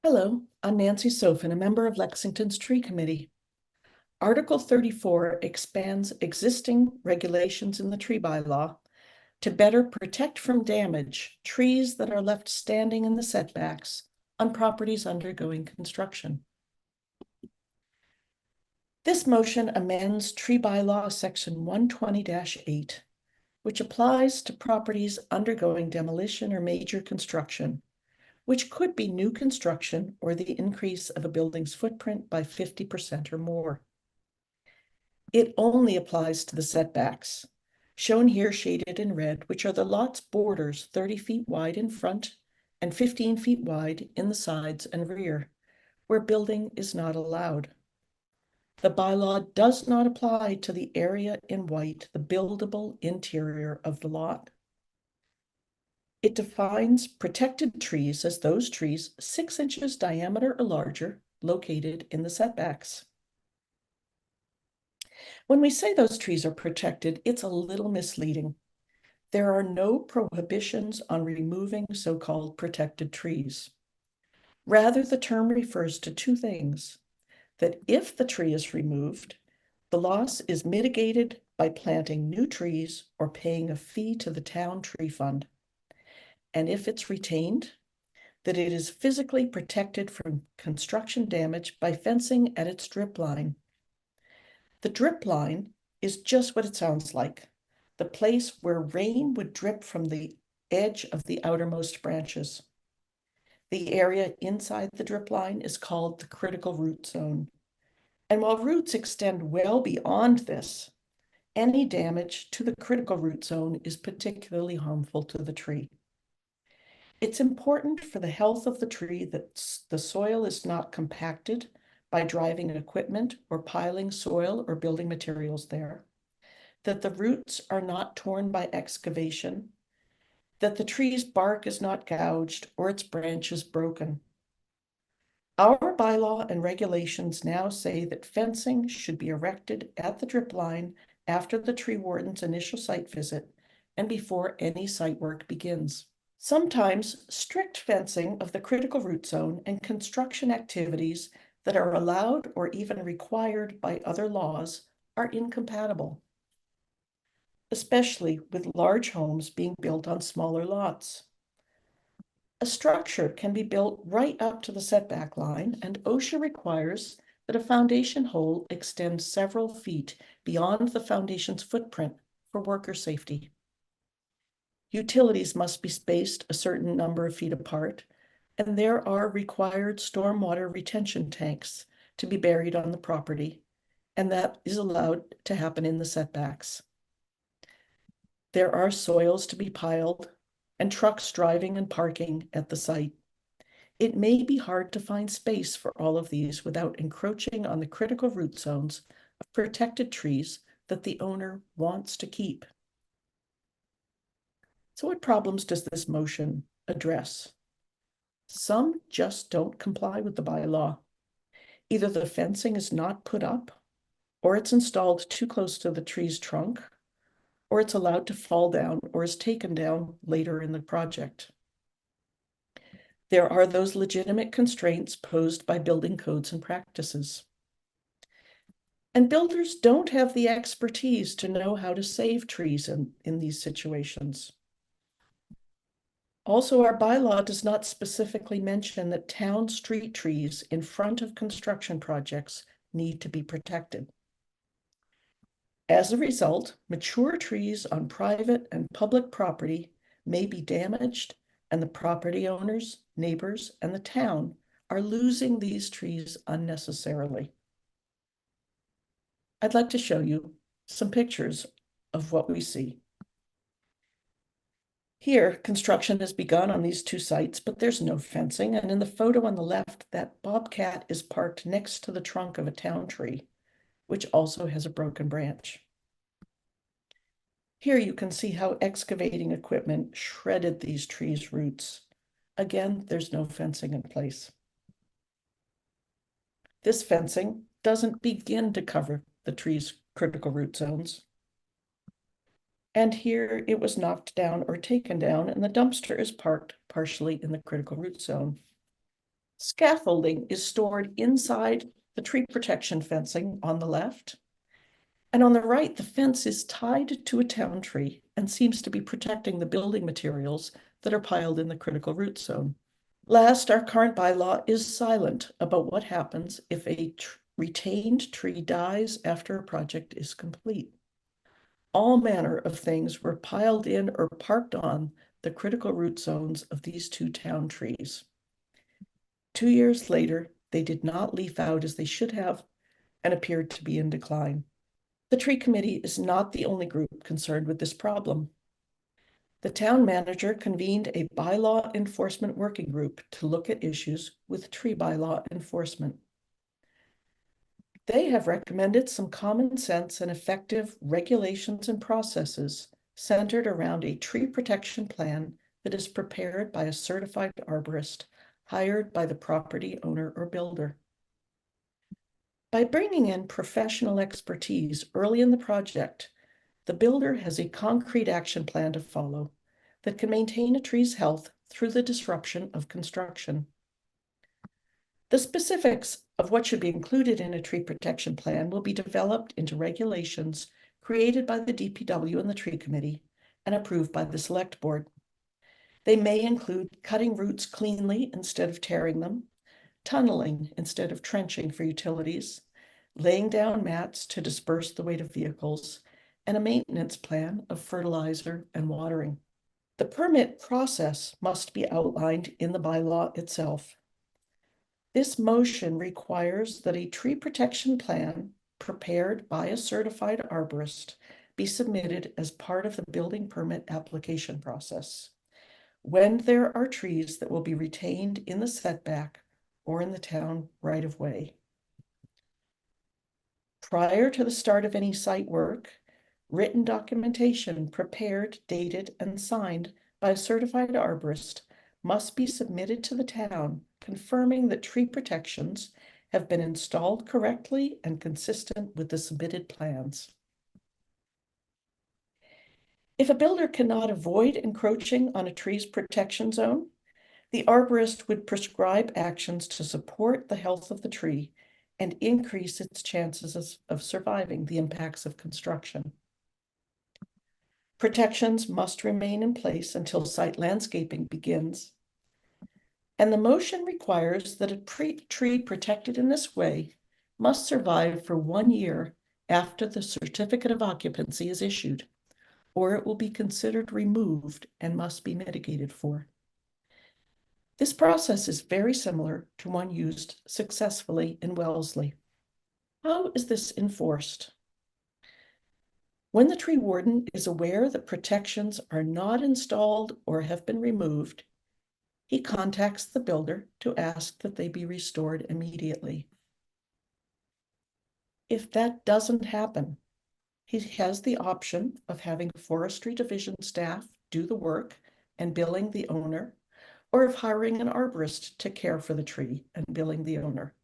Hello, I'm Nancy Sofin, a member of Lexington's Tree Committee. Article 34 expands existing regulations in the tree bylaw to better protect from damage trees that are left standing in the setbacks on properties undergoing construction. This motion amends Tree Bylaw Section 120-8, which applies to properties undergoing demolition or major construction, which could be new construction or the increase of a building's footprint by 50% or more. It only applies to the setbacks, shown here shaded in red, which are the lot's borders 30 feet wide in front and 15 feet wide in the sides and rear, where building is not allowed. The bylaw does not apply to the area in white, the buildable interior of the lot. It defines protected trees as those trees 6 inches diameter or larger located in the setbacks. When we say those trees are protected, it's a little misleading. There are no prohibitions on removing so-called protected trees. Rather, the term refers to two things: that if the tree is removed, the loss is mitigated by planting new trees or paying a fee to the town tree fund. And if it's retained, that it is physically protected from construction damage by fencing at its drip line. The drip line is just what it sounds like, the place where rain would drip from the edge of the outermost branches. The area inside the drip line is called the critical root zone. And while roots extend well beyond this, any damage to the critical root zone is particularly harmful to the tree. It's important for the health of the tree that the soil is not compacted by driving equipment or piling soil or building materials there, that the roots are not torn by excavation, that the tree's bark is not gouged or its branches broken. Our bylaw and regulations now say that fencing should be erected at the drip line after the tree warden's initial site visit and before any site work begins. Sometimes strict fencing of the critical root zone and construction activities that are allowed or even required by other laws are incompatible, especially with large homes being built on smaller lots. A structure can be built right up to the setback line, and OSHA requires that a foundation hole extend several feet beyond the foundation's footprint for worker safety. Utilities must be spaced a certain number of feet apart, and there are required stormwater retention tanks to be buried on the property, and that is allowed to happen in the setbacks. There are soils to be piled and trucks driving and parking at the site. It may be hard to find space for all of these without encroaching on the critical root zones of protected trees that the owner wants to keep. So what problems does this motion address? Some just don't comply with the bylaw. Either the fencing is not put up, or it's installed too close to the tree's trunk, or it's allowed to fall down or is taken down later in the project. There are those legitimate constraints posed by building codes and practices. And builders don't have the expertise to know how to save trees in these situations. Also, our bylaw does not specifically mention that town street trees in front of construction projects need to be protected. As a result, mature trees on private and public property may be damaged, and the property owners, neighbors, and the town are losing these trees unnecessarily. I'd like to show you some pictures of what we see. Here, construction has begun on these two sites, but there's no fencing. And in the photo on the left, that bobcat is parked next to the trunk of a town tree, which also has a broken branch. Here you can see how excavating equipment shredded these trees' roots. Again, there's no fencing in place. This fencing doesn't begin to cover the tree's critical root zones. And here it was knocked down or taken down, and the dumpster is parked partially in the critical root zone. Scaffolding is stored inside the tree protection fencing on the left. And on the right, the fence is tied to a town tree and seems to be protecting the building materials that are piled in the critical root zone. Last, our current bylaw is silent about what happens if a retained tree dies after a project is complete. All manner of things were piled in or parked on the critical root zones of these two town trees. 2 years later, they did not leaf out as they should have and appeared to be in decline. The tree committee is not the only group concerned with this problem. The town manager convened a bylaw enforcement working group to look at issues with tree bylaw enforcement. They have recommended some common sense and effective regulations and processes centered around a tree protection plan that is prepared by a certified arborist hired by the property owner or builder. By bringing in professional expertise early in the project, the builder has a concrete action plan to follow that can maintain a tree's health through the disruption of construction. The specifics of what should be included in a tree protection plan will be developed into regulations created by the DPW and the tree committee and approved by the select board. They may include cutting roots cleanly instead of tearing them, tunneling instead of trenching for utilities, laying down mats to disperse the weight of vehicles, and a maintenance plan of fertilizer and watering. The permit process must be outlined in the bylaw itself. This motion requires that a tree protection plan prepared by a certified arborist be submitted as part of the building permit application process when there are trees that will be retained in the setback or in the town right-of-way. Prior to the start of any site work, written documentation prepared, dated, and signed by a certified arborist must be submitted to the town, confirming that tree protections have been installed correctly and consistent with the submitted plans. If a builder cannot avoid encroaching on a tree's protection zone, the arborist would prescribe actions to support the health of the tree and increase its chances of surviving the impacts of construction. Protections must remain in place until site landscaping begins. And the motion requires that a tree protected in this way must survive for 1 year after the certificate of occupancy is issued, or it will be considered removed and must be mitigated for. This process is very similar to one used successfully in Wellesley. How is this enforced? When the tree warden is aware that protections are not installed or have been removed, he contacts the builder to ask that they be restored immediately. If that doesn't happen, he has the option of having forestry division staff do the work and billing the owner, or of hiring an arborist to care for the tree and billing the owner.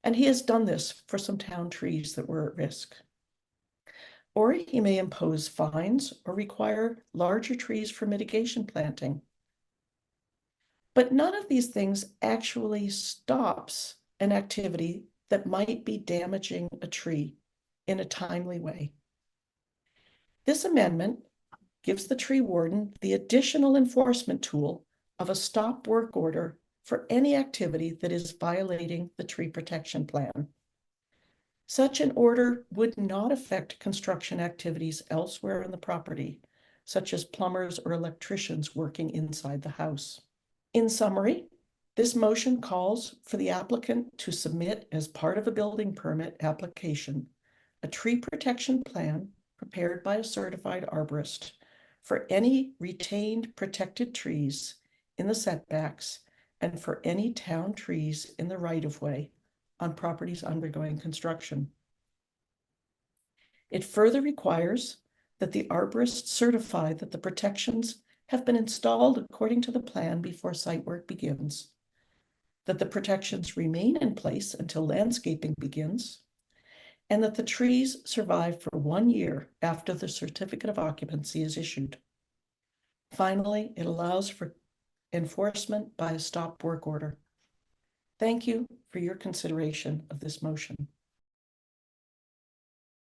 And he has done this for some town trees that were at risk. Or he may impose fines or require larger trees for mitigation planting. But none of these things actually stops an activity that might be damaging a tree in a timely way. This amendment gives the tree warden the additional enforcement tool of a stop work order for any activity that is violating the tree protection plan. Such an order would not affect construction activities elsewhere in the property, such as plumbers or electricians working inside the house. In summary, this motion calls for the applicant to submit as part of a building permit application a tree protection plan prepared by a certified arborist for any retained protected trees in the setbacks and for any town trees in the right-of-way on properties undergoing construction. It further requires that the arborist certify that the protections have been installed according to the plan before site work begins, that the protections remain in place until landscaping begins, and that the trees survive for 1 year after the certificate of occupancy is issued. Finally, it allows for enforcement by a stop work order. Thank you for your consideration of this motion.